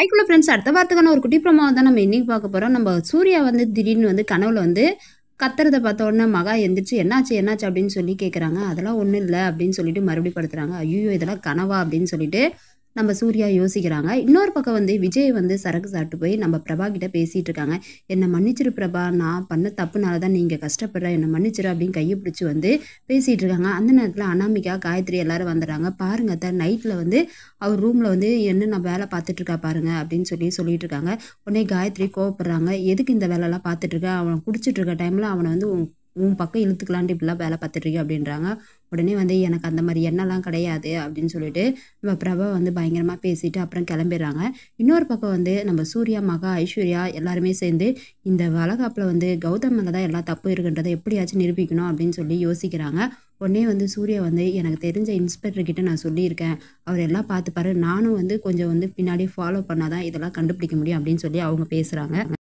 ஹைக்குள்ள friends அடுத்த வாரத்துக்கான ஒரு குட்டி ப்ரோமோ தான் நம்ம இன்னைக்கு பார்க்க போறோம். நம்ம சூர்யா வந்து திடீர்னு வந்து கனவுல வந்து கத்துறத பார்த்த உடனே மகா எந்திரிச்சு என்னாச்சு என்னாச்சு அப்படின்னு சொல்லி கேட்குறாங்க. அதெல்லாம் ஒன்றும் இல்லை அப்படின்னு சொல்லிட்டு மறுபடியும் படுத்துறாங்க. ஐயோ இதெல்லாம் கனவா அப்படின்னு சொல்லிட்டு நம்ம சூர்யா யோசிக்கிறாங்க. இன்னொரு பக்கம் வந்து விஜய் வந்து சரக்கு சாப்பிட்டு போய் நம்ம பிரபா கிட்ட பேசிட்டு இருக்காங்க. என்னை மன்னிச்சிரு பிரபா, நான் பண்ண தப்புனால தான் நீங்கள் கஷ்டப்படுற, என்னை மன்னிச்சிரு அப்படின்னு கையை பிடிச்சி வந்து பேசிகிட்டு இருக்காங்க. அந்த நேரத்தில் அனாமிகா காயத்ரி எல்லாரும் வந்துடுறாங்க. பாருங்க அத்தை, நைட்டில் வந்து அவர் ரூமில் வந்து என்ன நான் வேலை பார்த்துட்ருக்கா பாருங்க அப்படின்னு சொல்லிட்டு இருக்காங்க. உடனே காயத்ரி கோவப்படுறாங்க. எதுக்கு இந்த வேலைலாம் பார்த்துட்ருக்க, அவன் குடிச்சிட்டு இருக்க டைமில் அவனை வந்து உன் பக்கம் இழுத்துக்கலான்ட்டு இப்படிலாம் வேலை பார்த்துட்ருக்கேன் அப்படின்றாங்க. உடனே வந்து எனக்கு அந்த மாதிரி எண்ணெல்லாம் கிடையாது அப்படின்னு சொல்லிட்டு நம்ம பிரபா வந்து பயங்கரமாக பேசிட்டு அப்புறம் கிளம்பிடுறாங்க. இன்னொரு பக்கம் வந்து நம்ம சூர்யா, மகா, ஐஸ்வர்யா எல்லாருமே சேர்ந்து இந்த வளகாப்பில் வந்து கௌதம் மேலே தான் எல்லா தப்பு இருக்குன்றதை எப்படியாச்சும் நிரூபிக்கணும் அப்படின்னு சொல்லி யோசிக்கிறாங்க. உடனே வந்து சூர்யா வந்து எனக்கு தெரிஞ்ச இன்ஸ்பெக்டர் கிட்ட நான் சொல்லியிருக்கேன், அவர் எல்லாம் பார்த்துப்பாரு, நானும் வந்து கொஞ்சம் வந்து பின்னாடி ஃபாலோ பண்ணாதான் இதெல்லாம் கண்டுபிடிக்க முடியும் அப்படின்னு சொல்லி அவங்க பேசுகிறாங்க.